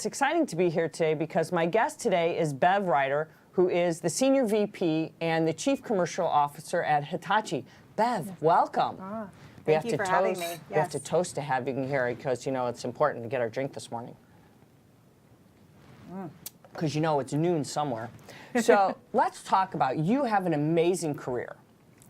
exciting to be here today because my guest today is Bev Rider, who is the Senior VP and the Chief Commercial Officer at Hitachi. Bev, welcome. Thank you for having me. Yes. We have to toast to having you here because, you know, it's important to get our drink this morning. Because you know it's noon somewhere. So let's talk about, you have an amazing career.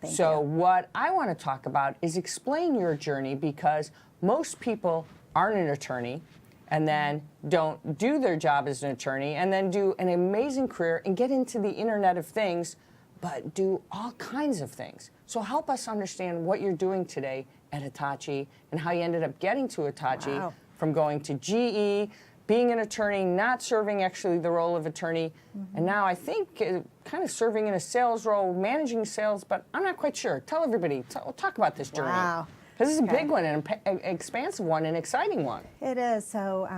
Thank so you. What I want to talk about is explain your journey, because most people aren't an attorney and then don't do their job as an attorney and then do an amazing career and get into the Internet of Things, but do all kinds of things. So help us understand what you're doing today at Hitachi and how you ended up getting to Hitachi. Wow. From going to GE, being an attorney, not serving actually the role of attorney, and now I think kind of serving in a sales role, managing sales, but I'm not quite sure. Tell everybody, talk about this journey. Wow. Because this is a big one, and an expansive one, an exciting one. It is. So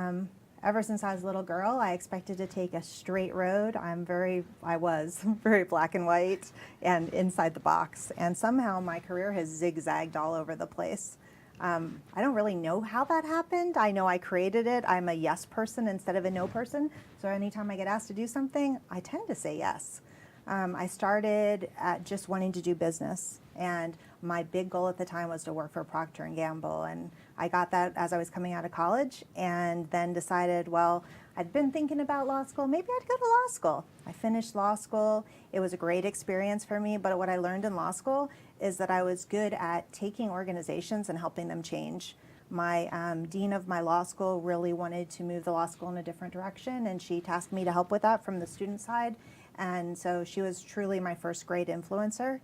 ever since I was a little girl, I expected to take a straight road. I was very black and white and inside the box. And somehow my career has zigzagged all over the place. I don't really know how that happened. I know I created it. I'm a yes person instead of a no person. So anytime I get asked to do something, I tend to say yes. I started at just wanting to do business, and my big goal at the time was to work for Procter & Gamble, and I got that as I was coming out of college, and then decided, well, I'd been thinking about law school, maybe I'd go to law school. I finished law school. It was a great experience for me, but what I learned in law school is that I was good at taking organizations and helping them change. My dean of my law school really wanted to move the law school in a different direction, and she tasked me to help with that from the student side. And so she was truly my first great influencer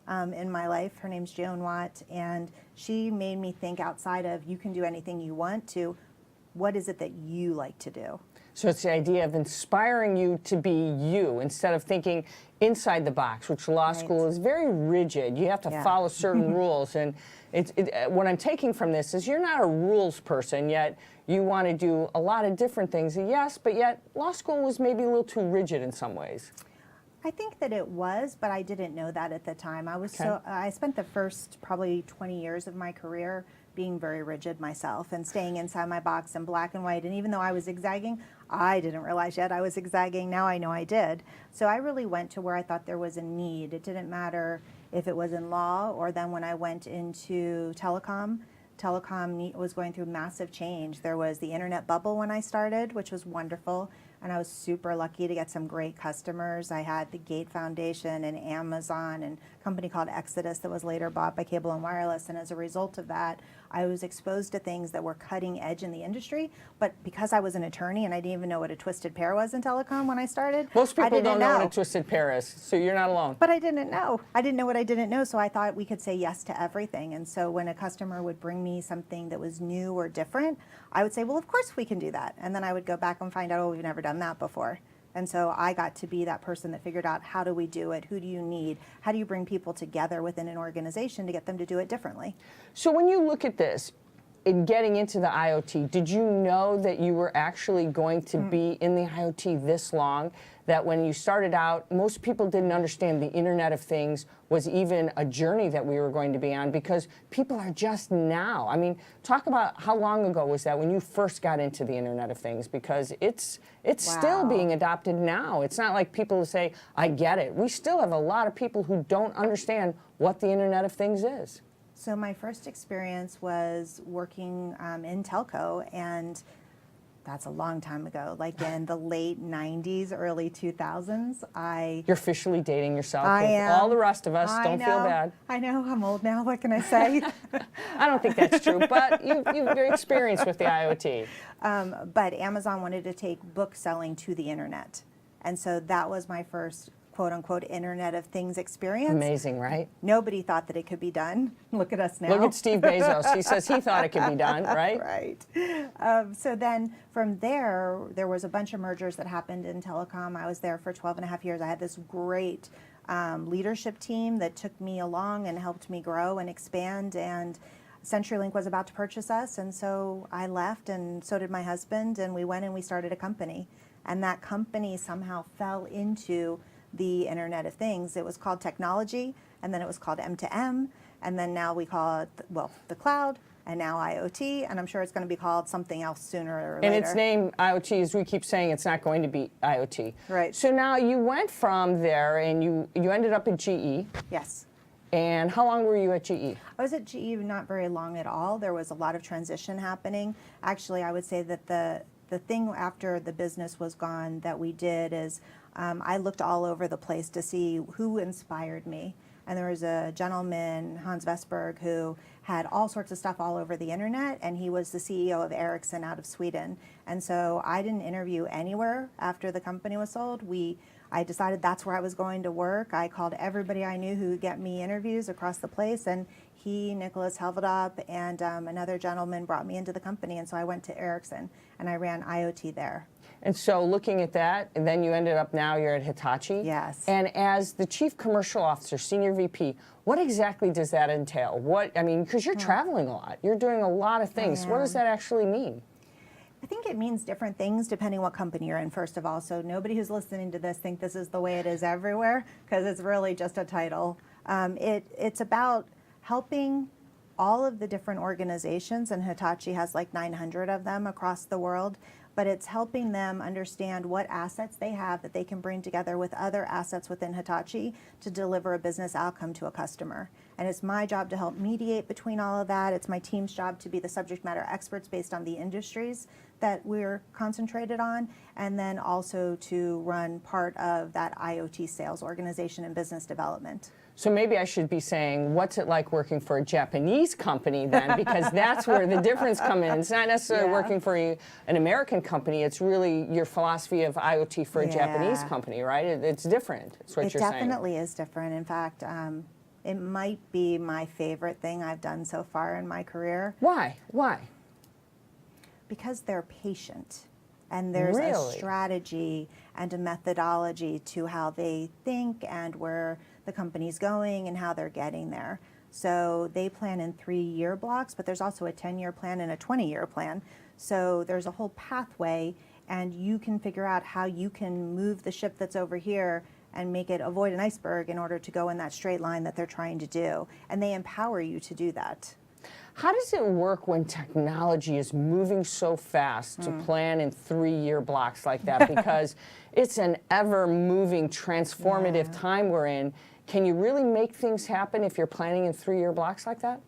in my life. Her name's Joan Watt, and she made me think outside of you can do anything you want to what is it that you like to do. So it's the idea of inspiring you to be you instead of thinking inside the box, which law school is very rigid. You have to follow certain rules. And what I'm taking from this is you're not a rules person, yet you want to do a lot of different things. Yes, but yet law school was maybe a little too rigid in some ways. I think that it was, but I didn't know that at the time. I spent the first probably 20 years of my career being very rigid myself and staying inside my box in black and white. And even though I was zigzagging, I didn't realize yet I was zigzagging. Now I know I did. So I really went to where I thought there was a need. It didn't matter if it was in law or then when I went into telecom. Telecom was going through massive change. There was the internet bubble when I started, which was wonderful. And I was super lucky to get some great customers. I had the Gate Foundation and Amazon and a company called Exodus that was later bought by Cable and Wireless. And as a result of that, I was exposed to things that were cutting edge in the industry. But because I was an attorney and I didn't even know what a twisted pair was in telecom when I started, most people don't know what a twisted pair is, so you're not alone. But I didn't know. I didn't know what I didn't know, so I thought we could say yes to everything. And so when a customer would bring me something that was new or different, I would say, well, of course we can do that. And then I would go back and find out, oh, we've never done that before. And so I got to be that person that figured out how do we do it, who do you need, how do you bring people together within an organization to get them to do it differently. So when you look at this, in getting into the IoT, did you know that you were actually going to be in the IoT this long? That when you started out, most people didn't understand the Internet of Things was even a journey that we were going to be on, because people are just now. I mean, talk about how long ago was that when you first got into the Internet of Things, because it's still being adopted now. It's not like people say, I get it. We still have a lot of people who don't understand what the Internet of Things is. So my first experience was working in telco, and that's a long time ago, like in the late 90s, early 2000s. You're officially dating yourself. I am. All the rest of us, don't feel bad. I know, I'm old now, what can I say? I don't think that's true, but you're experienced with the IoT. But Amazon wanted to take book selling to the internet. And so that was my first quote-unquote Internet of Things experience. Amazing, right? Nobody thought that it could be done. Look at us now. Look at Steve Bezos. He says he thought it could be done, right? Right. So then from there was a bunch of mergers that happened in telecom. I was there for 12 and a half years. I had this great leadership team that took me along and helped me grow and expand, and CenturyLink was about to purchase us, and so I left, and so did my husband, and we went and we started a company. And that company somehow fell into the Internet of Things. It was called technology, and then it was called M2M, and then now we call it, well, the cloud, and now IoT, and I'm sure it's going to be called something else sooner or later. And its name, IoT, as we keep saying, it's not going to be IoT. Right. So now you went from there and you ended up at GE. Yes. And how long were you at GE? I was at GE not very long at all. There was a lot of transition happening. Actually, I would say that the thing after the business was gone that we did is I looked all over the place to see who inspired me. And there was a gentleman, Hans Vestberg, who had all sorts of stuff all over the internet, and he was the CEO of Ericsson out of Sweden. And so I didn't interview anywhere after the company was sold. I decided that's where I was going to work. I called everybody I knew who would get me interviews across the place, and Nicholas Helvedop, and another gentleman brought me into the company, and so I went to Ericsson, and I ran IoT there. And so looking at that, and then you ended up now you're at Hitachi. Yes. And as the Chief Commercial Officer, Senior VP, what exactly does that entail? Because you're traveling a lot. You're doing a lot of things. What does that actually mean? I think it means different things depending what company you're in, first of all. So nobody who's listening to this think this is the way it is everywhere, because it's really just a title. It's about helping all of the different organizations, and Hitachi has like 900 of them across the world, but it's helping them understand what assets they have that they can bring together with other assets within Hitachi to deliver a business outcome to a customer. And it's my job to help mediate between all of that. It's my team's job to be the subject matter experts based on the industries that we're concentrated on, and then also to run part of that IoT sales organization and business development. So maybe I should be saying, what's it like working for a Japanese company then? Because that's where the difference comes in. It's not necessarily working for an American company. It's really your philosophy of IoT for a Japanese company, right? It's different. That's what you're saying. It definitely is different. In fact, it might be my favorite thing I've done so far in my career. Why? Because they're patient. And there's a strategy and a methodology to how they think and where the company's going and how they're getting there. So they plan in 3-year blocks, but there's also a 10-year plan and a 20-year plan. So there's a whole pathway, and you can figure out how you can move the ship that's over here and make it avoid an iceberg in order to go in that straight line that they're trying to do. And they empower you to do that. How does it work when technology is moving so fast to plan in 3-year blocks like that? Because it's an ever-moving, transformative time we're in. Can you really make things happen if you're planning in 3-year blocks like that?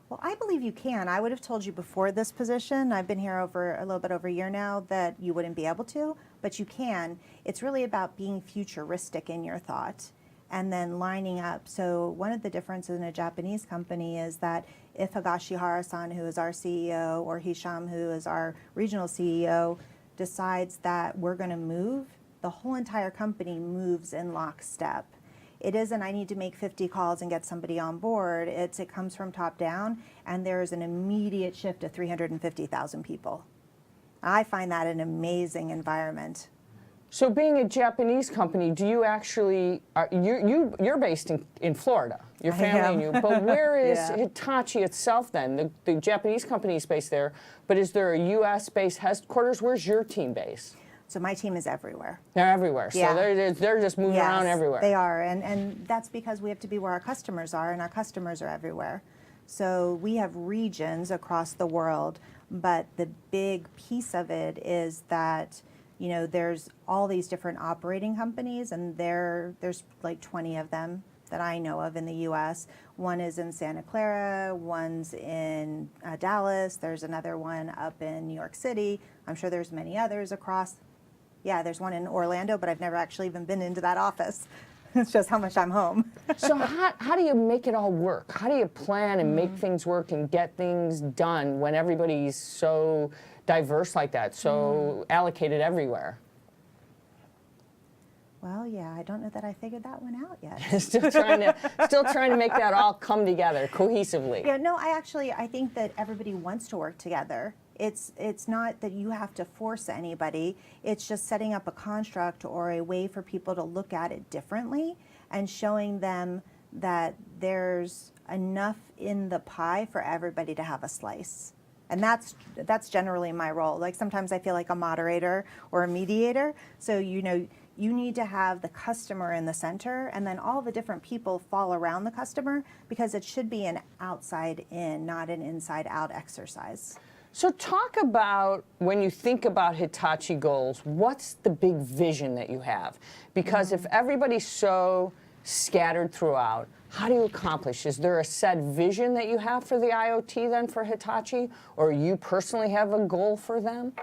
Well, I believe you can. I would have told you before this position, I've been here over a little bit over a year now, that you wouldn't be able to, but you can. It's really about being futuristic in your thought and then lining up. So one of the differences in a Japanese company is that if Higashihara-san, who is our CEO, or Hisham, who is our regional CEO, decides that we're going to move, the whole entire company moves in lockstep. It isn't, I need to make 50 calls and get somebody on board. It comes from top down, and there's an immediate shift to 350,000 people. I find that an amazing environment. So being a Japanese company, do you actually, you're based in Florida, your family and you, but where is Hitachi itself then? The Japanese company is based there, but is there a US-based headquarters? Where's your team based? So my team is everywhere. They're everywhere, so they're just moving around everywhere. They are, and that's because we have to be where our customers are, and our customers are everywhere. So we have regions across the world, but the big piece of it is that there's all these different operating companies, and there's like 20 of them that I know of in the U.S. One is in Santa Clara, one's in Dallas, there's another one up in New York City. I'm sure there's many others across. Yeah, there's one in Orlando, but I've never actually even been into that office. It's just how much I'm home. So how do you make it all work? How do you plan and make things work and get things done when everybody's so diverse like that, so allocated everywhere? Well, yeah, I don't know that I figured that one out yet. still trying to make that all come together cohesively. Yeah, no, I think that everybody wants to work together. It's not that you have to force anybody. It's just setting up a construct or a way for people to look at it differently and showing them that there's enough in the pie for everybody to have a slice. And that's generally my role. Like sometimes I feel like a moderator or a mediator. So You need to have the customer in the center, and then all the different people fall around the customer, because it should be an outside in, not an inside out exercise. So talk about, when you think about Hitachi goals, what's the big vision that you have? Because if everybody's so scattered throughout, how do you accomplish? Is there a set vision that you have for the IoT then for Hitachi, or you personally have a goal for them?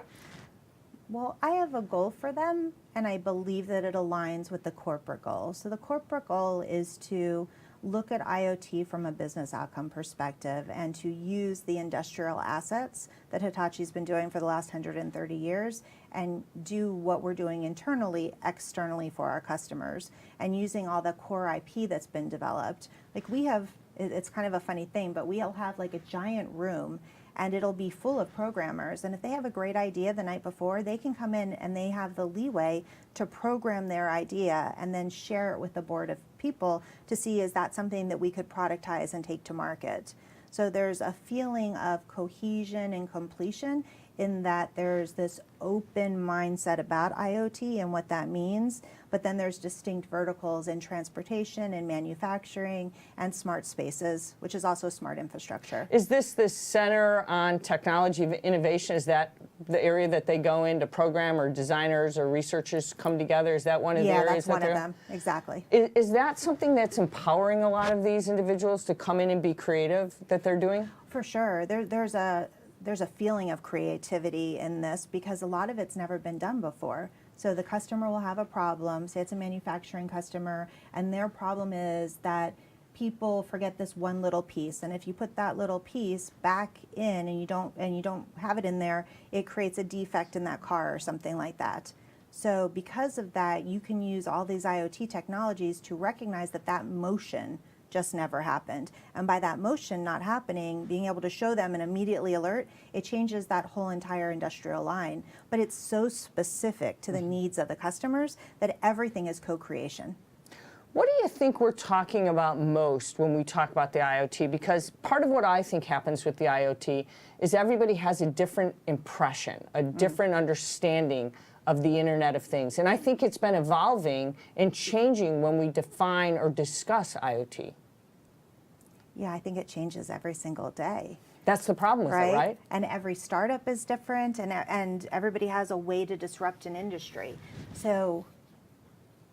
Well, I have a goal for them, and I believe that it aligns with the corporate goal. So the corporate goal is to look at IoT from a business outcome perspective and to use the industrial assets that Hitachi's been doing for the last 130 years and do what we're doing internally, externally for our customers, and using all the core IP that's been developed. Like we have, it's kind of a funny thing, but we'll have like a giant room and it'll be full of programmers. And if they have a great idea the night before, they can come in and they have the leeway to program their idea and then share it with the board of people to see, is that something that we could productize and take to market? So there's a feeling of cohesion and completion in that there's this open mindset about IoT and what that means, but then there's distinct verticals in transportation and manufacturing and smart spaces, which is also smart infrastructure. Is this center on technology of innovation? Is that the area that they go in to program, or designers or researchers come together? Is that one of the areas? Yeah, that's one of them, exactly. Is that something that's empowering a lot of these individuals to come in and be creative that they're doing? For sure. There's a feeling of creativity in this because a lot of it's never been done before. So the customer will have a problem, say it's a manufacturing customer, and their problem is that people forget this one little piece, and if you put that little piece back in and you don't have it in there, it creates a defect in that car or something like that. So because of that, you can use all these IoT technologies to recognize that that motion just never happened. And by that motion not happening, being able to show them and immediately alert, it changes that whole entire industrial line. But it's so specific to the needs of the customers that everything is co-creation. What do you think we're talking about most when we talk about the IoT? Because part of what I think happens with the IoT is everybody has a different impression, a different understanding of the Internet of Things. And I think it's been evolving and changing when we define or discuss IoT. Yeah, I think it changes every single day. That's the problem with it, right? And every startup is different, and everybody has a way to disrupt an industry. So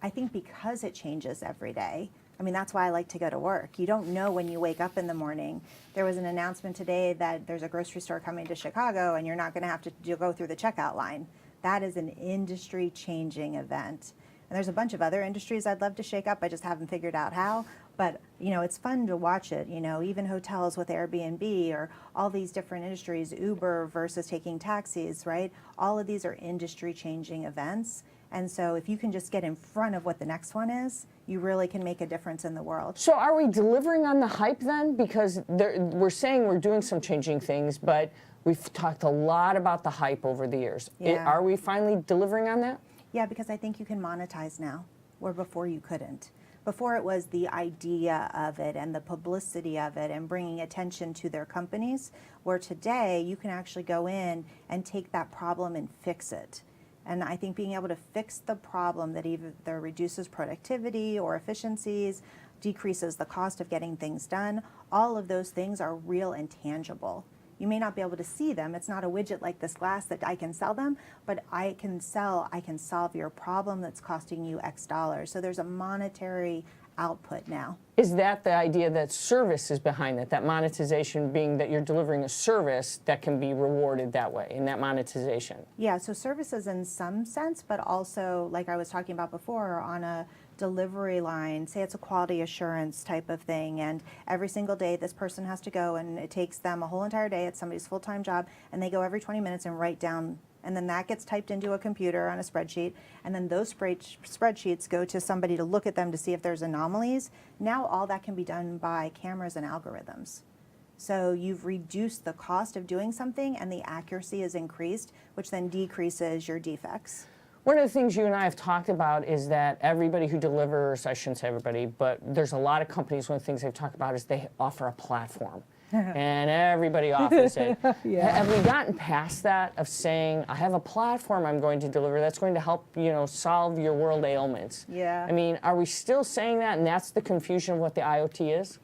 I think because it changes every day, I mean, that's why I like to go to work. You don't know when you wake up in the morning. There was an announcement today that there's a grocery store coming to Chicago and you're not going to have to go through the checkout line. That is an industry-changing event. And there's a bunch of other industries I'd love to shake up. I just haven't figured out how. But, you know, it's fun to watch it. You know, even hotels with Airbnb or all these different industries, Uber versus taking taxis, right? All of these are industry-changing events. And so if you can just get in front of what the next one is, you really can make a difference in the world. So are we delivering on the hype then? Because we're saying we're doing some changing things, but we've talked a lot about the hype over the years. Yeah. Are we finally delivering on that? Yeah, because I think you can monetize now, where before you couldn't. Before it was the idea of it and the publicity of it and bringing attention to their companies, where today you can actually go in and take that problem and fix it. And I think being able to fix the problem that either reduces productivity or efficiencies, decreases the cost of getting things done, all of those things are real and tangible. You may not be able to see them. It's not a widget like this glass that I can sell them, but I can solve your problem that's costing you X dollars. So there's a monetary output now. Is that the idea that service is behind it, that monetization being that you're delivering a service that can be rewarded that way, in that monetization? Yeah, so services in some sense, but also, like I was talking about before, on a delivery line, say it's a quality assurance type of thing, and every single day this person has to go, and it takes them a whole entire day, it's somebody's full-time job, and they go every 20 minutes and write down, and then that gets typed into a computer on a spreadsheet, and then those spreadsheets go to somebody to look at them to see if there's anomalies. Now all that can be done by cameras and algorithms. So you've reduced the cost of doing something and the accuracy is increased, which then decreases your defects. One of the things you and I have talked about is that everybody who delivers, I shouldn't say everybody, but there's a lot of companies, one of the things they've talked about is they offer a platform. and everybody offers it. Yeah. Have we gotten past that of saying, I have a platform I'm going to deliver that's going to help, solve your world ailments? Yeah. I mean, are we still saying that, and that's the confusion of what the IoT is?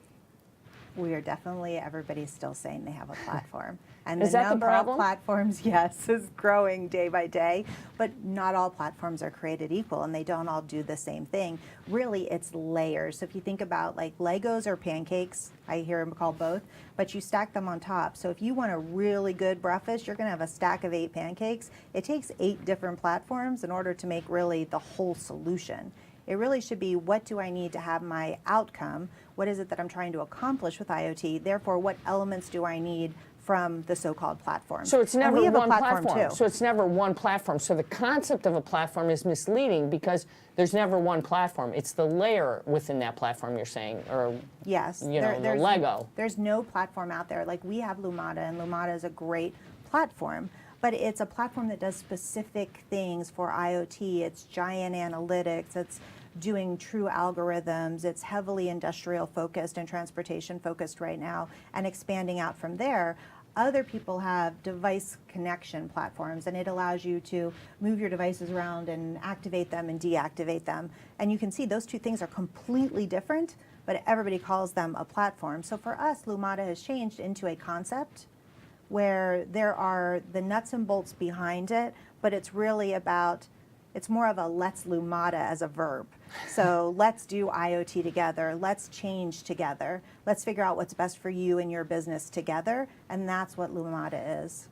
We are definitely, everybody's still saying they have a platform. And Is the that the number problem? of platforms, yes, is growing day by day, but not all platforms are created equal and they don't all do the same thing. Really, it's layers. So if you think about like Legos or pancakes, I hear them called both, but you stack them on top. So if you want a really good breakfast, you're gonna have a stack of 8 pancakes. It takes 8 different platforms in order to make really the whole solution. It really should be, what do I need to have my outcome? What is it that I'm trying to accomplish with IoT? Therefore, what elements do I need from the so-called platform? So it's never we have one a platform platform. too. So it's never one platform. So the concept of a platform is misleading because there's never one platform. It's the layer within that platform, you're saying, or Yes, the Lego. There's no platform out there. Like we have Lumada, and Lumada is a great platform, but it's a platform that does specific things for IoT. It's giant analytics. It's doing true algorithms. It's heavily industrial focused and transportation focused right now, and expanding out from there. Other people have device connection platforms, and it allows you to move your devices around and activate them and deactivate them. And you can see those two things are completely different, but everybody calls them a platform. So for us, Lumada has changed into a concept where there are the nuts and bolts behind it, but it's really about, it's more of a let's Lumada as a verb. So let's do IoT together, let's change together, let's figure out what's best for you and your business together, and that's what Lumada is.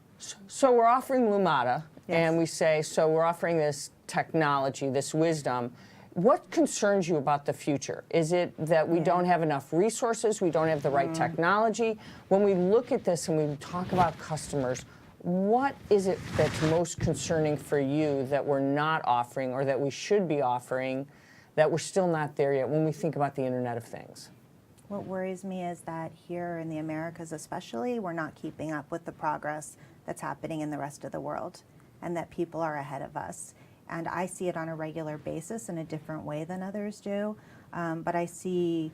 So we're offering Lumada, Yes. and we say, so we're offering this technology, this wisdom. What concerns you about the future? Is it that we don't have enough resources, we don't have the right technology? When we look at this and we talk about customers, what is it that's most concerning for you that we're not offering or that we should be offering that we're still not there yet when we think about the Internet of Things? What worries me is that here in the Americas especially, we're not keeping up with the progress that's happening in the rest of the world, and that people are ahead of us. And I see it on a regular basis in a different way than others do, but I see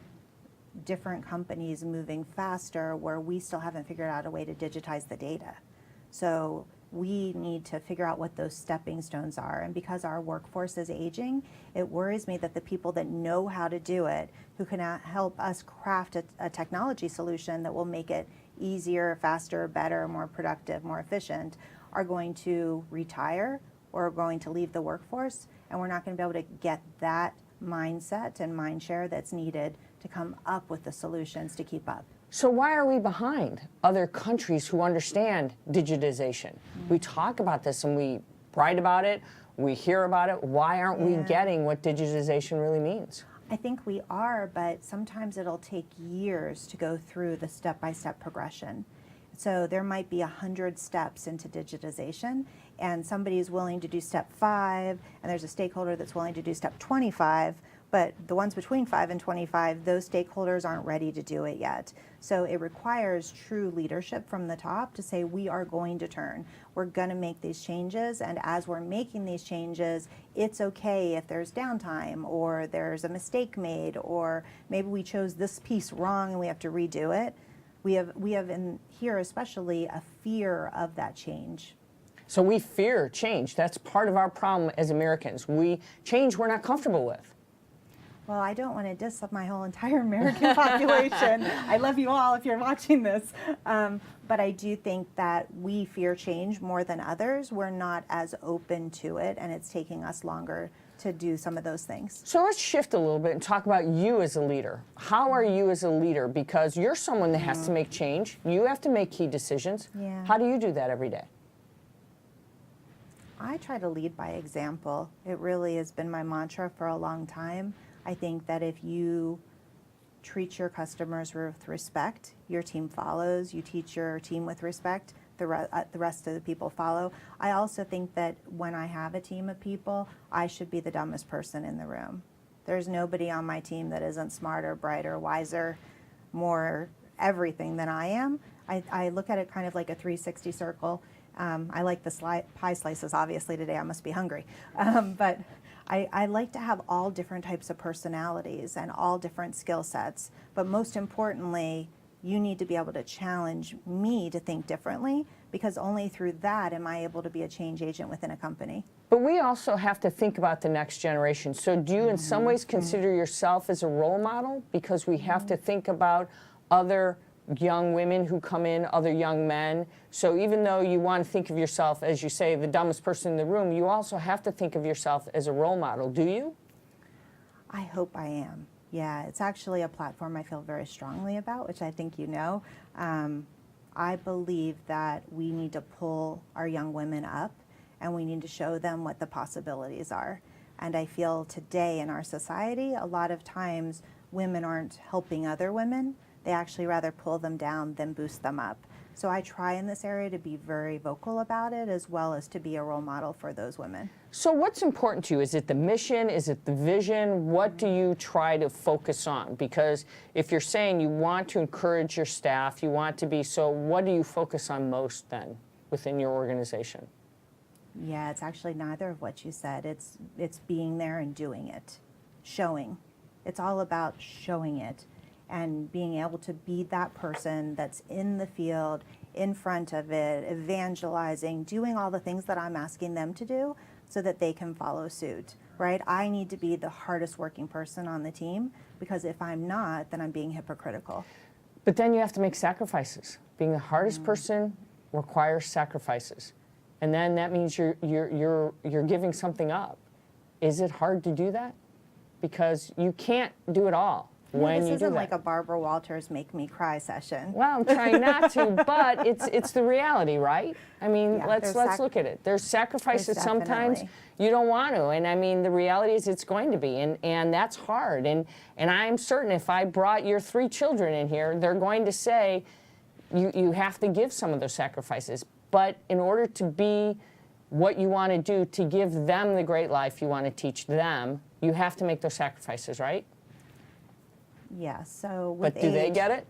different companies moving faster where we still haven't figured out a way to digitize the data. So we need to figure out what those stepping stones are. And because our workforce is aging, it worries me that the people that know how to do it, who can help us craft a technology solution that will make it easier, faster, better, more productive, more efficient, are going to retire or are going to leave the workforce. And we're not going to be able to get that mindset and mind share that's needed to come up with the solutions to keep up. So why are we behind other countries who understand digitization? We talk about this and we write about it, we hear about it. Why aren't we getting what digitization really means? I think we are, but sometimes it'll take years to go through the step-by-step progression. So there might be 100 steps into digitization, and somebody is willing to do step 5, and there's a stakeholder that's willing to do step 25, but the ones between 5 and 25, those stakeholders aren't ready to do it yet. So it requires true leadership from the top to say, we are going to turn. We're going to make these changes, and as we're making these changes, it's okay if there's downtime, or there's a mistake made, or maybe we chose this piece wrong and we have to redo it. We have in here especially a fear of that change. So we fear change. That's part of our problem as Americans. Change we're not comfortable with. Well, I don't want to diss up my whole entire American population. I love you all if you're watching this. But I do think that we fear change more than others. We're not as open to it, and it's taking us longer to do some of those things. So let's shift a little bit and talk about you as a leader. How are you as a leader? Because you're someone that has to make change. You have to make key decisions. Yeah. How do you do that every day? I try to lead by example. It really has been my mantra for a long time. I think that if you treat your customers with respect, your team follows. You teach your team with respect, the rest of the people follow. I also think that when I have a team of people, I should be the dumbest person in the room. There's nobody on my team that isn't smarter, brighter, wiser, more everything than I am. I look at it kind of like a 360 circle. I like the pie slices, obviously, today. I must be hungry. But I like to have all different types of personalities and all different skill sets. But most importantly, You need to be able to challenge me to think differently, because only through that am I able to be a change agent within a company. But we also have to think about the next generation. So do you in some ways consider yourself as a role model? Because we have to think about other young women who come in, other young men. So even though you want to think of yourself, as you say, the dumbest person in the room, you also have to think of yourself as a role model. Do you? I hope I am. Yeah, it's actually a platform I feel very strongly about, which I think you know. I believe that we need to pull our young women up, and we need to show them what the possibilities are. And I feel today in our society, a lot of times women aren't helping other women. They actually rather pull them down than boost them up. So I try in this area to be very vocal about it, as well as to be a role model for those women. So what's important to you? Is it the mission? Is it the vision? What do you try to focus on? Because if you're saying you want to encourage your staff, you want to be, so what do you focus on most then within your organization? Yeah, it's actually neither of what you said. It's being there and doing it, showing. It's all about showing it and being able to be that person that's in the field, in front of it, evangelizing, doing all the things that I'm asking them to do so that they can follow suit, right? I need to be the hardest working person on the team, because if I'm not, then I'm being hypocritical. But then you have to make sacrifices. Being the hardest person requires sacrifices. And then that means you're giving something up. Is it hard to do that? Because you can't do it all. This isn't like a Barbara Walters make me cry session. Well, I'm trying not to, but it's the reality, right? I mean, Yeah, let's look at it. There's sacrifices sometimes definitely. you don't want to, and I mean the reality is it's going to be, and that's hard. And I'm certain if I brought your 3 children in here, they're going to say you have to give some of those sacrifices. But in order to be what you want to do, to give them the great life you want to teach them, you have to make those sacrifices, right? Yeah, so with But do they get it?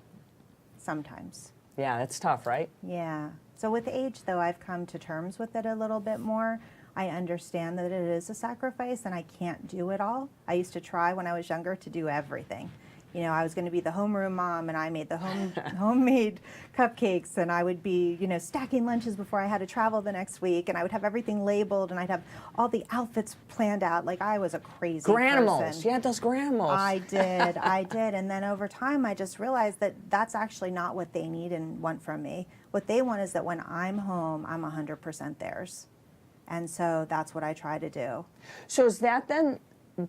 Sometimes. Yeah, that's tough, right? Yeah. So with age, though, I've come to terms with it a little bit more. I understand that it is a sacrifice and I can't do it all. I used to try when I was younger to do everything. You know, I was going to be the homeroom mom, and I made the homemade cupcakes, and I would be, you know, stacking lunches before I had to travel the next week, and I would have everything labeled, and I'd have all the outfits planned out. Like, I was a crazy Granimals. person. You had those granimals. I did. And then over time, I just realized that that's actually not what they need and want from me. What they want is that when I'm home, I'm 100% theirs. And so that's what I try to do. So does that then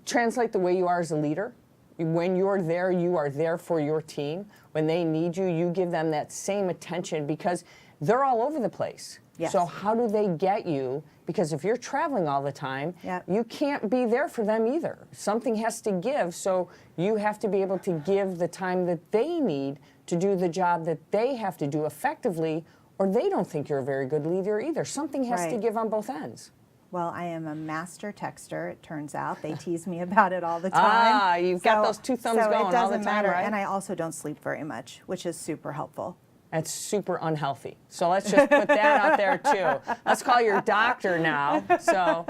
translate the way you are as a leader? When you're there, you are there for your team. When they need you, you give them that same attention, because they're all over the place. Yes. So how do they get you? Because if you're traveling all the time, Yep. you can't be there for them either. Something has to give, so you have to be able to give the time that they need to do the job that they have to do effectively, or they don't think you're a very good leader either. Something has to Right. give on both ends. Well, I am a master texter, it turns out. They tease me about it all the time. You've got those 2 thumbs so going it doesn't all the time, matter. right? And I also don't sleep very much, which is super helpful. That's super unhealthy. So let's just put that out there too. Let's call your doctor now. So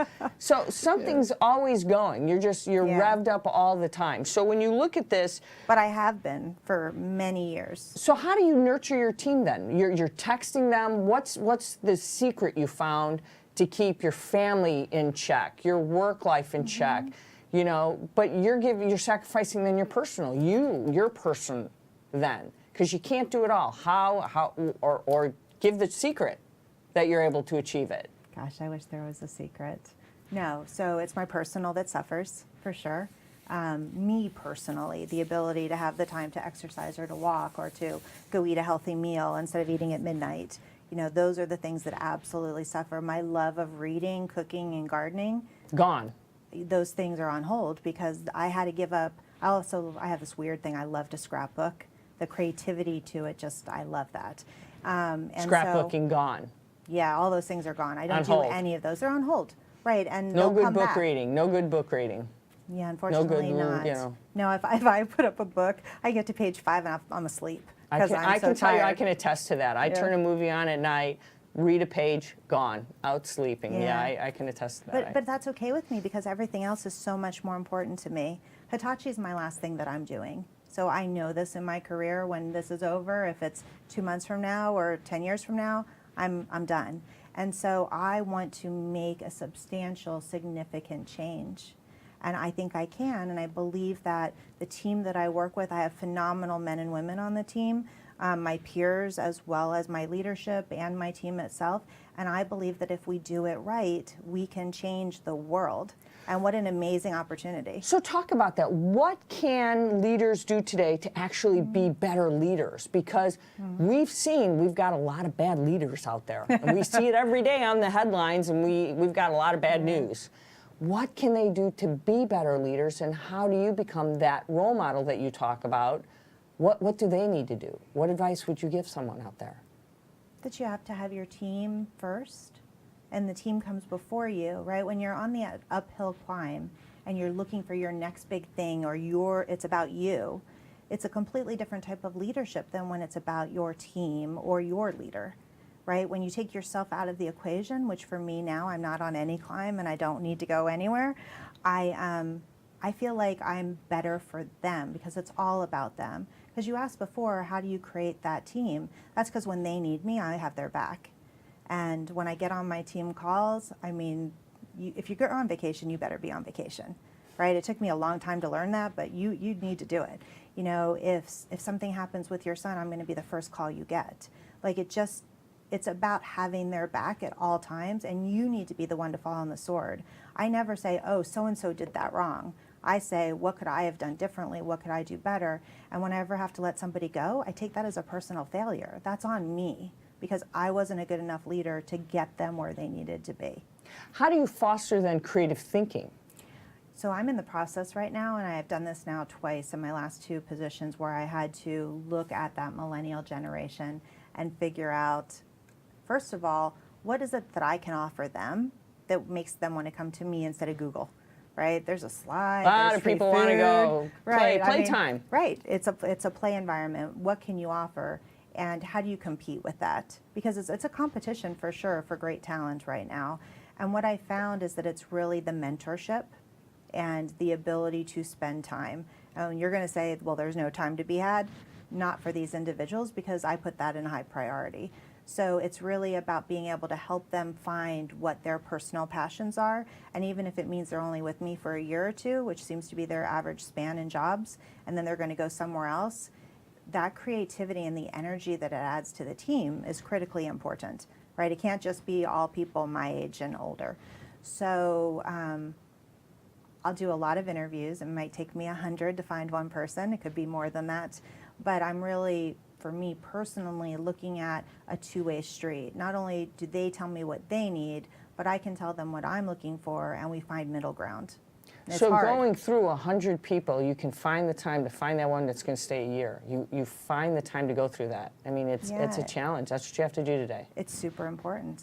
something's always going. You're Yeah. revved up all the time. So when you look at this, But I have been for many years. so how do you nurture your team then? You're texting them. What's the secret you found to keep your family in check, your work life in check? You know, but you're sacrificing then your personal, your person then. Because you can't do it all. How or give the secret that you're able to achieve it. Gosh, I wish there was a secret. No, so it's my personal that suffers, for sure. Me personally, the ability to have the time to exercise or to walk or to go eat a healthy meal instead of eating at midnight. You know, those are the things that absolutely suffer. My love of reading, cooking, and gardening, Gone. those things are on hold because I had to give up. I have this weird thing. I love to scrapbook. The creativity to it, I love that. And Scrapbooking gone. Yeah, all those things are gone. I don't On do hold. any of those. They're on hold. Right, and No they'll good come book back. reading. No good book reading. Yeah, unfortunately not. you know. No, if I put up a book, I get to page 5 and I'm asleep because I'm I so can tell you, I tired. can attest to that. I turn a movie on at night, read a page, gone, out sleeping. Yeah, Yeah. I can attest to that. But that's okay with me because everything else is so much more important to me. Hitachi is my last thing that I'm doing. So I know this in my career when this is over, if it's 2 months from now or 10 years from now, I'm done. And so I want to make a substantial, significant change. And I think I can, and I believe that the team that I work with, I have phenomenal men and women on the team, my peers as well as my leadership and my team itself. And I believe that if we do it right, we can change the world. And what an amazing opportunity. So talk about that. What can leaders do today to actually be better leaders? Because we've got a lot of bad leaders out there. And we see it every day on the headlines, and we've got a lot of bad news. What can they do to be better leaders, and how do you become that role model that you talk about? What do they need to do? What advice would you give someone out there? That you have to have your team first, and the team comes before you, right? When you're on the uphill climb and you're looking for your next big thing, or it's about you, it's a completely different type of leadership than when it's about your team or your leader, right? When you take yourself out of the equation, which for me now, I'm not on any climb and I don't need to go anywhere, I feel like I'm better for them because it's all about them. Because you asked before, how do you create that team? That's because when they need me, I have their back. And when I get on my team calls, I mean, if you go on vacation, you better be on vacation, right? It took me a long time to learn that, but you need to do it. You know, if something happens with your son, I'm going to be the first call you get. Like it's about having their back at all times, and you need to be the one to fall on the sword. I never say, oh, so-and-so did that wrong. I say, what could I have done differently? What could I do better? And whenever I have to let somebody go, I take that as a personal failure. That's on me because I wasn't a good enough leader to get them where they needed to be. How do you foster then creative thinking? So I'm in the process right now, and I have done this now twice in my last 2 positions where I had to look at that millennial generation and figure out, first of all, what is it that I can offer them that makes them want to come to me instead of Google? Right? There's a slide. A lot of people want to go play time. Right. It's a play environment. What can you offer? And how do you compete with that? Because it's a competition for sure for great talent right now. And what I found is that it's really the mentorship and the ability to spend time. And you're going to say, well, there's no time to be had. Not for these individuals, because I put that in high priority. So it's really about being able to help them find what their personal passions are. And even if it means they're only with me for a year or 2, which seems to be their average span in jobs, and then they're going to go somewhere else, that creativity and the energy that it adds to the team is critically important, right? It can't just be all people my age and older. So I'll do a lot of interviews. It might take me 100 to find one person. It could be more than that. But I'm really, for me personally, looking at a two-way street. Not only do they tell me what they need, but I can tell them what I'm looking for, and we find middle ground. So going through 100 people, you can find the time to find that one that's going to stay a year. You find the time to go through that. I mean, it's a challenge. That's what you have to do today. It's super important.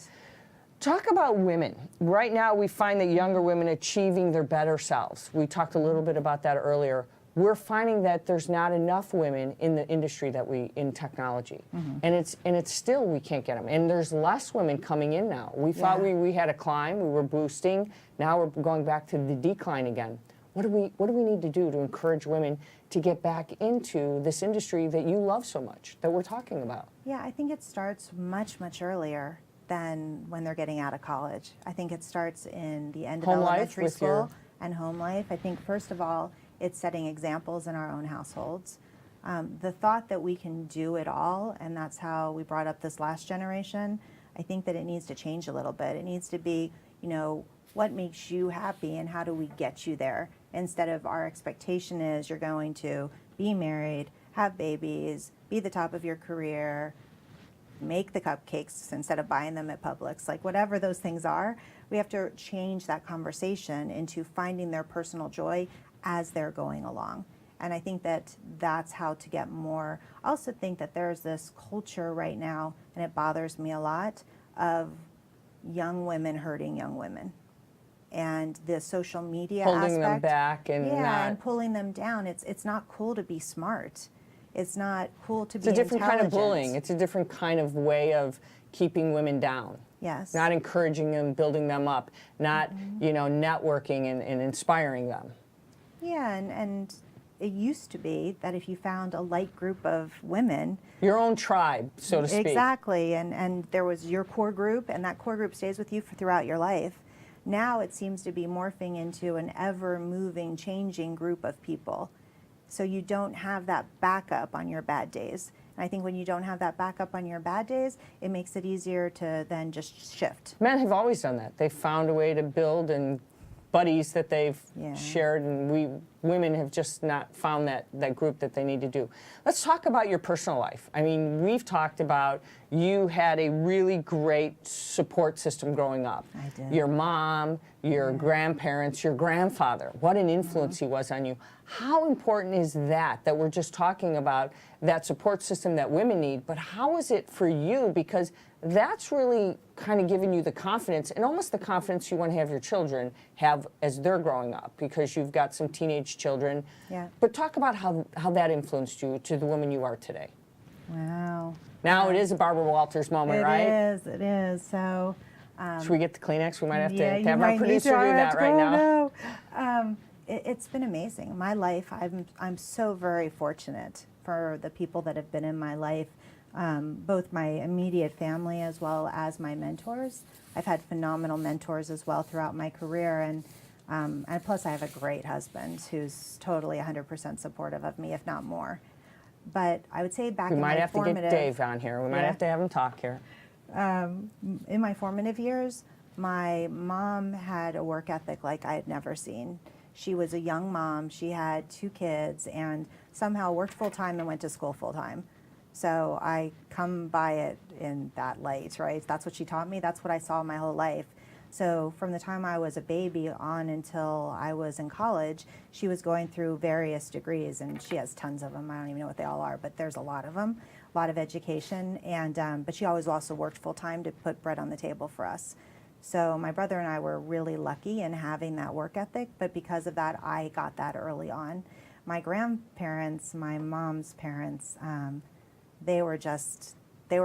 Talk about women. Right now, we find that younger women achieving their better selves. We talked a little bit about that earlier. We're finding that there's not enough women in the industry in technology, and it's still we can't get them. And there's less women coming in now. We thought we had a climb, we were boosting. Now we're going back to the decline again. What do we need to do to encourage women to get back into this industry that you love so much, that we're talking about? Yeah, I think it starts much much than when they're getting out of college. I think it starts in the end of elementary school and home life. I think first of all, it's setting examples in our own households. The thought that we can do it all, and that's how we brought up this last generation, I think that it needs to change a little bit. It needs to be, you know, what makes you happy and how do we get you there? Instead of our expectation is you're going to be married, have babies, be the top of your career, make the cupcakes instead of buying them at Publix, like whatever those things are, we have to change that conversation into finding their personal joy as they're going along. And I think that that's how to get more. I also think that there's this culture right now, and it bothers me a lot, of young women hurting young women. And the social media holding aspect, them back and and pulling them down. It's not cool to be smart. It's not cool to be intelligent. It's a different kind of bullying. intelligent. It's a different kind of way of keeping women down. Yes. Not encouraging them, building them up, not networking and inspiring them. Yeah, and it used to be that if you found a like group of women, Your own tribe, so to speak. exactly, and there was your core group, and that core group stays with you throughout your life. Now it seems to be morphing into an ever-moving, changing group of people. So you don't have that backup on your bad days. And I think when you don't have that backup on your bad days, it makes it easier to then just shift. Men have always done that. They've found a way to build and buddies that they've Yeah. shared, and women have just not found that group that they need to do. Let's talk about your personal life. I mean, we've talked about you had a really great support system growing up. I did. Your mom, your grandparents, your grandfather. What an influence he was on you. How important is that we're just talking about that support system that women need, but how is it for you? Because that's really kind of giving you the confidence, and almost the confidence you want to have your children have as they're growing up, because you've got some teenage children. Yeah. But talk about how that influenced you to the woman you are today. Wow. Now it is a Barbara Walters moment, right? It is. So, Should we get the Kleenex? We might have to you have might our need producer to. do I have that to right go now. now. It's been amazing. My life, I'm so very fortunate for the people that have been in my life, both my immediate family as well as my mentors. I've had phenomenal mentors as well throughout my career, and plus I have a great husband who's totally 100% supportive of me, if not more. But I would say back We in might my have to formative... get Dave on here. We might Yeah. have to have him talk here. In my formative years, my mom had a work ethic like I had never seen. She was a young mom. She had 2 kids and somehow worked full-time and went to school full-time. So I come by it in that light, right? That's what she taught me. That's what I saw my whole life. So from the time I was a baby on until I was in college, she was going through various degrees, and she has tons of them. I don't even know what they all are, but there's a lot of them, a lot of education. And but she always also worked full-time to put bread on the table for us. So my brother and I were really lucky in having that work ethic, but because of that, I got that early on. My grandparents, my mom's parents, they were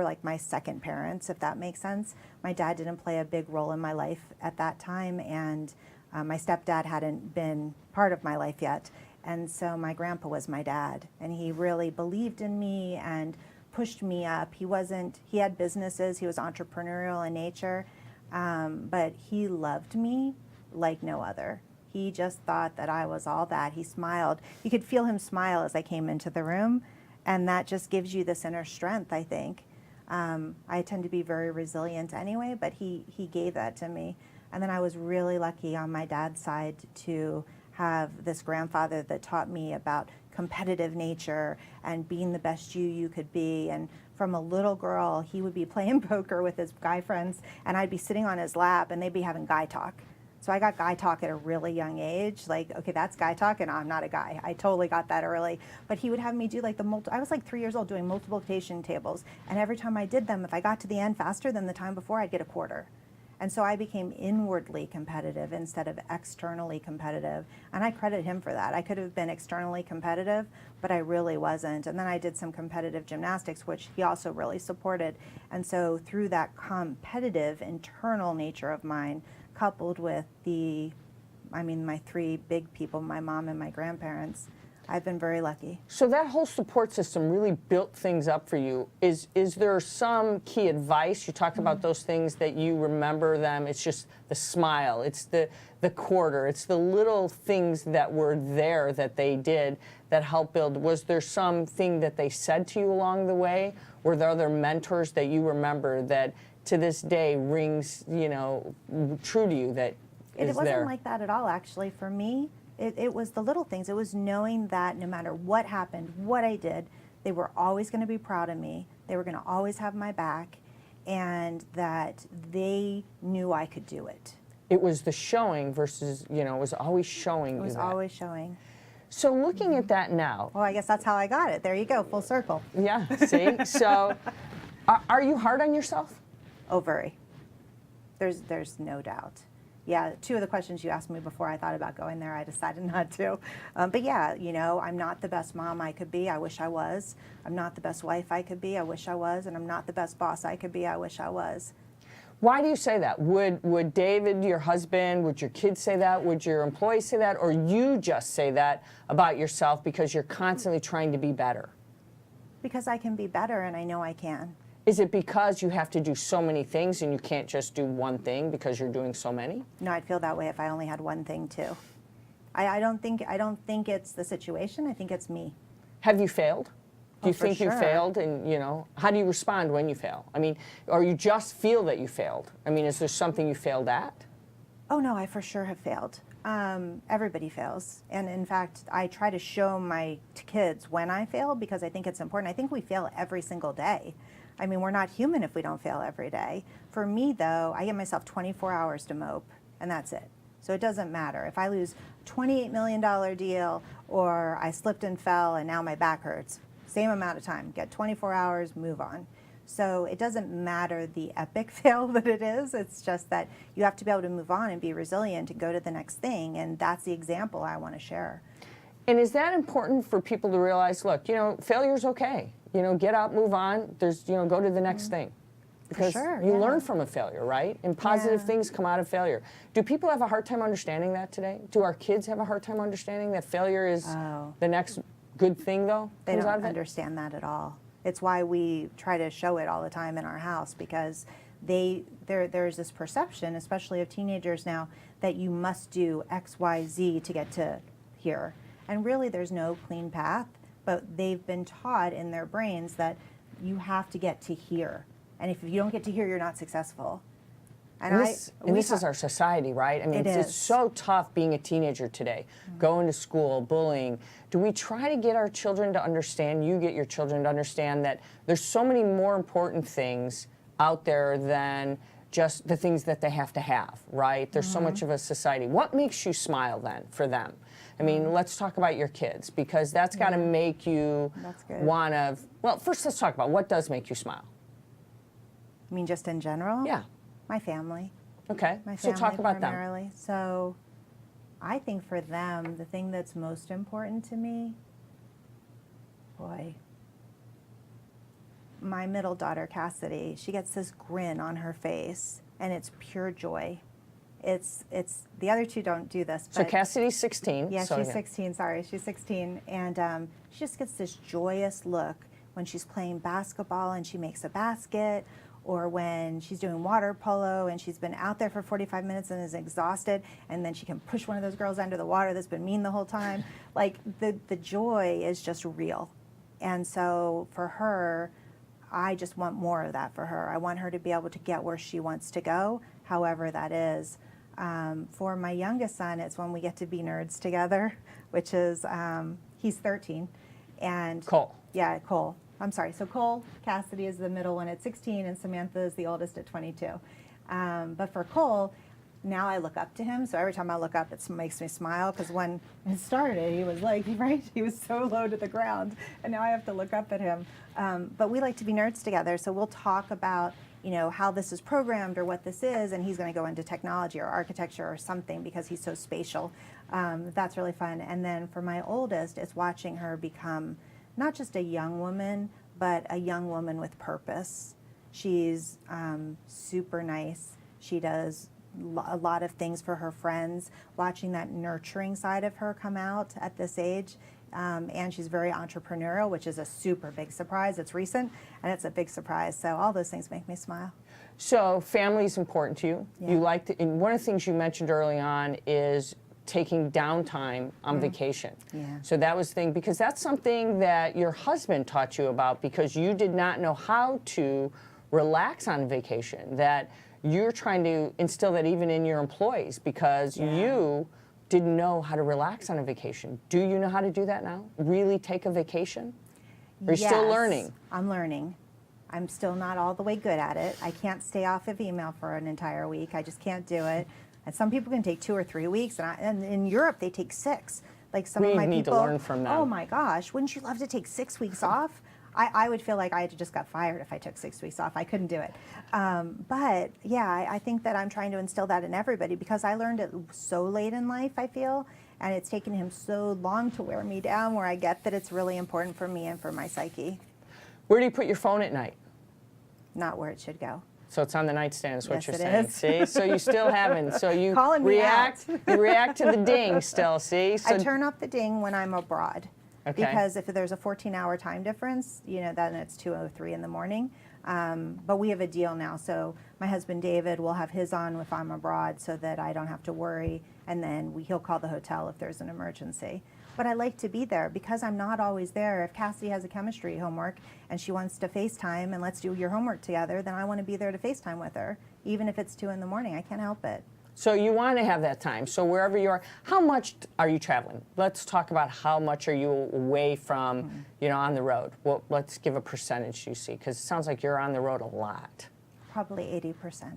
like my second parents, if that makes sense. My dad didn't play a big role in my life at that time, and my stepdad hadn't been part of my life yet. And so my grandpa was my dad, and he really believed in me and pushed me up. He had businesses, he was entrepreneurial in nature, but he loved me like no other. He just thought that I was all that. He smiled. You could feel him smile as I came into the room, and that just gives you this inner strength, I think. I tend to be very resilient anyway, but he gave that to me. And then I was really lucky on my dad's side to have this grandfather that taught me about competitive nature and being the best you could be. And from a little girl, he would be playing poker with his guy friends, and I'd be sitting on his lap, and they'd be having guy talk. So I got guy talk at a really young age, like, okay, that's guy talk, and I'm not a guy. I totally got that early. But he would have me do like I was like 3 years old doing multiplication tables, and every time I did them, if I got to the end faster than the time before, I'd get a quarter. And so I became inwardly competitive instead of externally competitive. And I credit him for that. I could have been externally competitive, but I really wasn't. And then I did some competitive gymnastics, which he also really supported. And so through that competitive internal nature of mine, coupled with my 3 big people, my mom and my grandparents, I've been very lucky. So that whole support system really built things up for you. Is there some key advice? You talked about those things that you remember them. It's just the smile. It's the quarter. It's the little things that were there that they did that helped build. Was there something that they said to you along the way? Were there other mentors that you remember that to this day rings, true to you that is there? It wasn't like that at all, actually. For me, it was the little things. It was knowing that no matter what happened, what I did, they were always going to be proud of me. They were going to always have my back, and that they knew I could do it. It was the showing versus, it was always showing you that. It was always showing. So looking at that now. Well, I guess that's how I got it. There you go, full circle. Yeah, see? So are you hard on yourself? Oh, very. There's no doubt. Yeah, 2 of the questions you asked me before I thought about going there, I decided not to. But yeah, I'm not the best mom I could be. I wish I was. I'm not the best wife I could be. I wish I was. And I'm not the best boss I could be. I wish I was. Why do you say that? Would David, your husband, would your kids say that? Would your employees say that? Or you just say that about yourself because you're constantly trying to be better? Because I can be better and I know I can. Is it because you have to do so many things and you can't just do one thing because you're doing so many? No, I'd feel that way if I only had one thing too. I don't think it's the situation. I think it's me. Have you failed? Do you for think you sure. failed? And, you know, how do you respond when you fail? I mean, or you just feel that you failed? I mean, is there something you failed at? Oh no, I for sure have failed. Everybody fails. And in fact, I try to show my kids when I fail because I think it's important. I think we fail every single day. I mean, we're not human if we don't fail every day. For me though, I give myself 24 hours to mope and that's it. So it doesn't matter if I lose $28 million deal or I slipped and fell and now my back hurts. Same amount of time, get 24 hours, move on. So it doesn't matter the epic fail that it is, it's just that you have to be able to move on and be resilient and go to the next thing, and that's the example I want to share. And is that important for people to realize, look, you know, failure's okay. You know, get up, move on, there's, you know, go to the next thing. Because sure, you yeah. learn from a failure, right? And positive Yeah. things come out of failure. Do people have a hard time understanding that today? Do our kids have a hard time understanding that failure is the next good thing, though? They comes out don't of it? understand that at all. It's why we try to show it all the time in our house, because there's this perception, especially of teenagers now, that you must do X, Y, Z to get to here. And really there's no clean path, but they've been taught in their brains that you have to get to here. And if you don't get to here, you're not successful. And this is our society, right? I mean, it's so tough being a teenager today, going to school, bullying. Do we try to get our children to understand, you get your children to understand that there's so many more important things out there than just the things that they have to have, right? There's so much of a society. What makes you smile then for them? I mean, let's talk about your kids, because that's got to make you want to, well, first let's talk about what does make you smile. I mean, just in general? Yeah. My family. Okay, My so family talk about them. primarily. So I think for them, the thing that's most important to me, boy, my middle daughter, Cassidy, she gets this grin on her face, and it's pure joy. It's the other two don't do this. So But Cassidy's 16. yeah, so she's 16, sorry, she's 16. And she just gets this joyous look when she's playing basketball and she makes a basket, or when she's doing water polo and she's been out there for 45 minutes and is exhausted, and then she can push one of those girls under the water that's been mean the whole time. Like, the joy is just real. And so for her, I just want more of that for her. I want her to be able to get where she wants to go, however that is. For my youngest son, it's when we get to be nerds together, which is, he's 13. And Cole. Yeah, Cole. I'm sorry. So Cole, Cassidy is the middle one at 16, and Samantha is the oldest at 22. But for Cole, now I look up to him. So every time I look up, it makes me smile, because when it started, he was like, right, he was so low to the ground, and now I have to look up at him. But we like to be nerds together, so we'll talk about, you know, how this is programmed or what this is, and he's going to go into technology or architecture or something because he's so spatial. That's really fun. And then for my oldest, it's watching her become not just a young woman, but a young woman with purpose. She's super nice. She does a lot of things for her friends. Watching that nurturing side of her come out at this age. And she's very entrepreneurial, which is a super big surprise. It's recent, and it's a big surprise. So all those things make me smile. So family is important to you. Yeah. You like to, and one of the things you mentioned early on is taking downtime on vacation. Yeah. So that was the thing, because that's something that your husband taught you about, because you did not know how to relax on vacation, that you're trying to instill that even in your employees, because you didn't know how to relax on a vacation. Do you know how to do that now? Really take a vacation? Are you still learning? I'm learning. I'm still not all the way good at it. I can't stay off of email for an entire week. I just can't do it. And some people can take 2 or 3 weeks, and in Europe they take 6. Like some of my people. We need to learn from them. Oh my gosh, wouldn't you love to take 6 weeks off? I would feel like I just got fired if I took 6 weeks off. I couldn't do it. But yeah, I think that I'm trying to instill that in everybody, because I learned it so late in life, I feel, and it's taken him so long to wear me down, where I get that it's really important for me and for my psyche. Where do you put your phone at night? Not where it should go. So it's on the nightstand is what Yes, you're it saying. is. See? So you still haven't. So you Calling me react you react to the ding still, see? So I turn off the ding when I'm abroad. Okay. Because if there's a 14-hour time difference, then it's 2:03 in the morning. But we have a deal now, so my husband David will have his on if I'm abroad so that I don't have to worry, and then he'll call the hotel if there's an emergency. But I like to be there because I'm not always there. If Cassidy has a chemistry homework and she wants to FaceTime and let's do your homework together, then I want to be there to FaceTime with her, even if it's 2 in the morning. I can't help it. So you want to have that time. So wherever you are, how much are you traveling? Let's talk about how much are you away from, on the road. Well, let's give a percentage you see, because it sounds like you're on the road a lot. Probably 80%.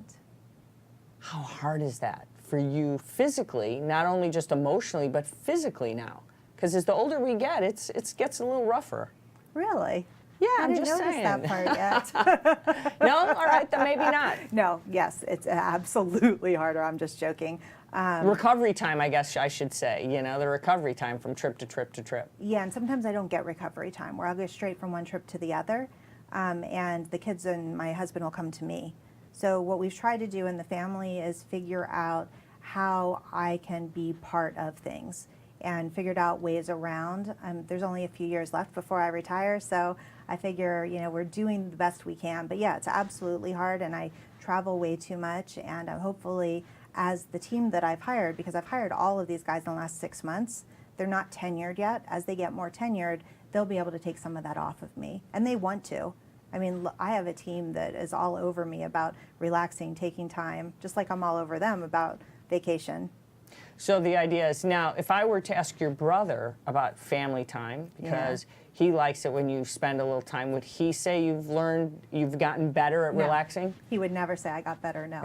How hard is that for you physically, not only just emotionally, but physically now? Because as the older we get, it gets a little rougher. Really? Yeah, I I'm didn't just notice saying. that part yet. No? All right, then maybe not. No, yes, it's absolutely harder. I'm just joking. Recovery time, I guess I should say, the recovery time from trip to trip to trip. Yeah, and sometimes I don't get recovery time where I'll go straight from one trip to the other, and the kids and my husband will come to me. So what we've tried to do in the family is figure out how I can be part of things and figured out ways around. There's only a few years left before I retire, so I figure, we're doing the best we can. But yeah, it's absolutely hard, and I travel way too much, and hopefully as the team that I've hired, because I've hired all of these guys in the last 6 months, they're not tenured yet. As they get more tenured, they'll be able to take some of that off of me, and they want to. I mean, I have a team that is all over me about relaxing, taking time, just like I'm all over them about vacation. So the idea is now, if I were to ask your brother about family time, because he likes it when you spend a little time, would he say you've gotten better at No. relaxing? He would never say I got better, no.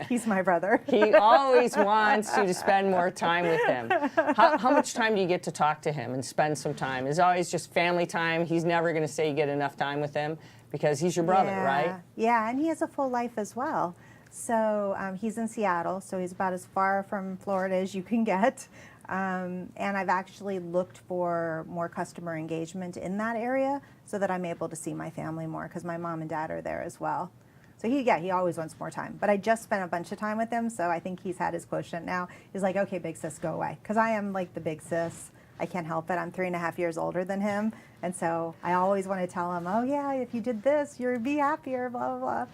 He's my brother. He always wants you to spend more time with him. How much time do you get to talk to him and spend some time? Is it always just family time? He's never going to say you get enough time with him because he's your brother, right? Yeah, and he has a full life as well. So he's in Seattle, so he's about as far from Florida as you can get. And I've actually looked for more customer engagement in that area so that I'm able to see my family more because my mom and dad are there as well. So he always wants more time. But I just spent a bunch of time with him, so I think he's had his quotient now. He's like, okay, big sis, go away. Because I am like the big sis. I can't help it. I'm 3.5 years older than him. And so I always want to tell him, oh yeah, if you did this, you'd be happier, blah, blah, blah.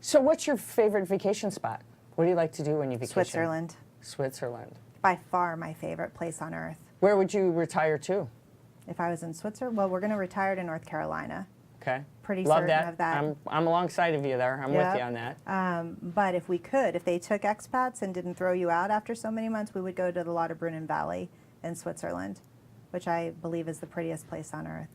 So what's your favorite vacation spot? What do you like to do when you vacation? Switzerland. Switzerland. By far my favorite place on earth. Where would you retire to? If I was in Switzerland, well, we're going to retire to North Carolina. Okay. Pretty Love certain that. of that. I'm alongside of you there. I'm with Yep. you on that. But if we could, if they took expats and didn't throw you out after so many months, we would go to the Lauterbrunnen Valley in Switzerland, which I believe is the prettiest place on earth.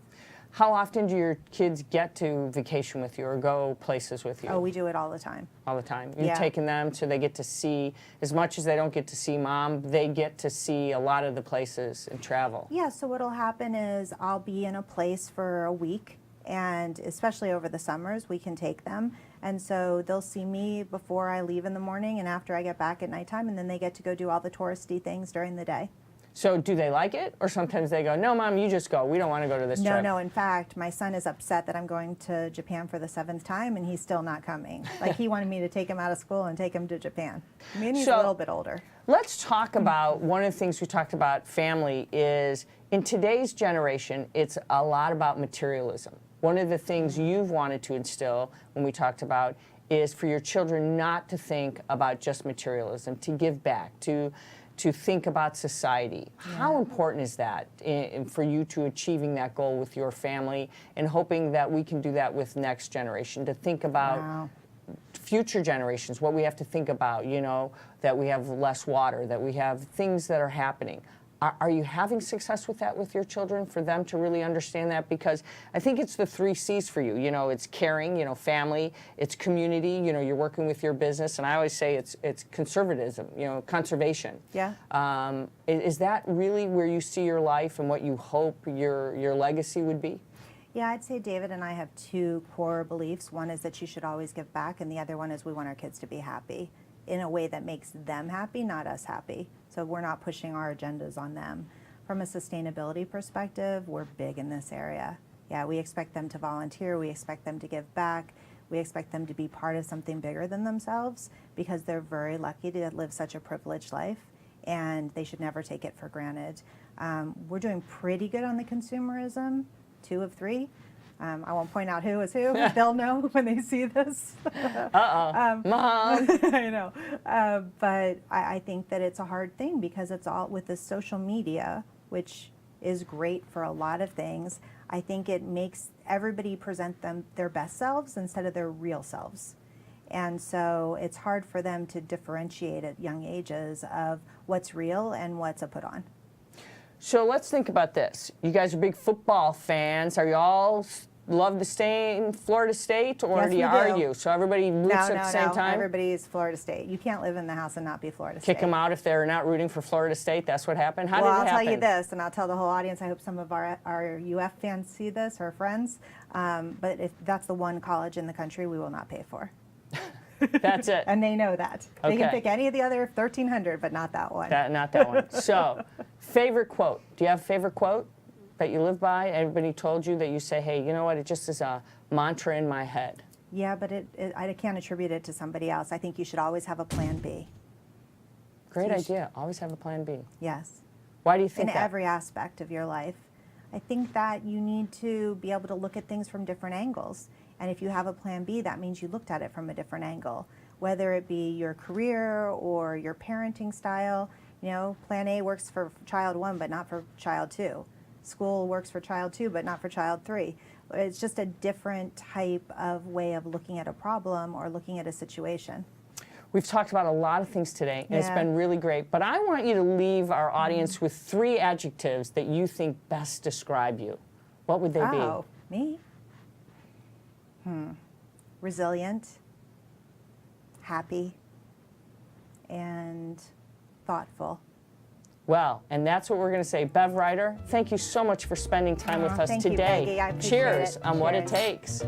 How often do your kids get to vacation with you or go places with you? Oh, we do it all the time. All the time. You've Yeah. taken them so they get to see, as much as they don't get to see mom, they get to see a lot of the places and travel. Yeah, so what'll happen is I'll be in a place for a week, and especially over the summers, we can take them. And so they'll see me before I leave in the morning and after I get back at nighttime, and then they get to go do all the touristy things during the day. So do they like it? Or sometimes they go, no, Mom, you just go. We don't want to go to this trip. No, in fact, my son is upset that I'm going to Japan for the 7th time, and he's still not coming. Like, he wanted me to take him out of school and take him to Japan. I mean, he's a little bit older. Let's talk about, one of the things we talked about family is, in today's generation, it's a lot about materialism. One of the things you've wanted to instill when we talked about is for your children not to think about just materialism, to give back, to think about society. Yeah. How important is that for you to achieving that goal with your family and hoping that we can do that with next generation, to think about future generations, what we have to think about, that we have less water, that we have things that are happening. Are you having success with that with your children, for them to really understand that? Because I think it's the 3 C's for you. It's caring, family, it's community, you're working with your business, and I always say it's conservatism, conservation. Yeah. Is that really where you see your life and what you hope your legacy would be? Yeah, I'd say David and I have 2 core beliefs. One is that you should always give back, and the other one is we want our kids to be happy in a way that makes them happy, not us happy. So we're not pushing our agendas on them. From a sustainability perspective, we're big in this area. Yeah, we expect them to volunteer, we expect them to give back, We expect them to be part of something bigger than themselves because they're very lucky to live such a privileged life, and they should never take it for granted. We're doing pretty good on the consumerism, 2 of 3. I won't point out who is who. They'll know when they see this. Uh-oh. Mom. I know. But I think that it's a hard thing because it's all with the social media, which is great for a lot of things. I think it makes everybody present their best selves instead of their real selves. And so it's hard for them to differentiate at young ages of what's real and what's a put on. So let's think about this. You guys are big football fans. Are you all love to stay in Florida State, or Yes, do you we do. argue? So everybody roots at the same time? Everybody's Florida State. You can't live in the house and not be Florida State. Kick them out if they're not rooting for Florida State? That's what happened? How Well, did it I'll happen? tell you this, and I'll tell the whole audience, I hope some of our UF fans see this, or friends, but if that's the one college in the country we will not pay for. That's it. And they know that. They Okay. can pick any of the other 1,300, but not that one. Not that one. So, favorite quote. Do you have a favorite quote that you live by? Everybody told you that you say, hey, you know what, it just is a mantra in my head. Yeah, but I can't attribute it to somebody else. I think you should always have a plan B. Great idea. Always have a plan B. Yes. Why do you think In that? every aspect of your life. I think that you need to be able to look at things from different angles. And if you have a plan B, that means you looked at it from a different angle. Whether it be your career or your parenting style, you know, plan A works for child 1, but not for child 2. School works for child 2, but not for child 3. It's just a different type of way of looking at a problem or looking at a situation. We've talked about a lot of things today, and it's Yeah. been really great. But I want you to leave our audience with 3 adjectives that you think best describe you. What would they Oh, me? Resilient, happy, and thoughtful. Well, and that's what we're going to say. Bev Rider, thank you so much for spending time with us Thank you, today. Peggy. I appreciate Cheers it. on what it Cheers. takes.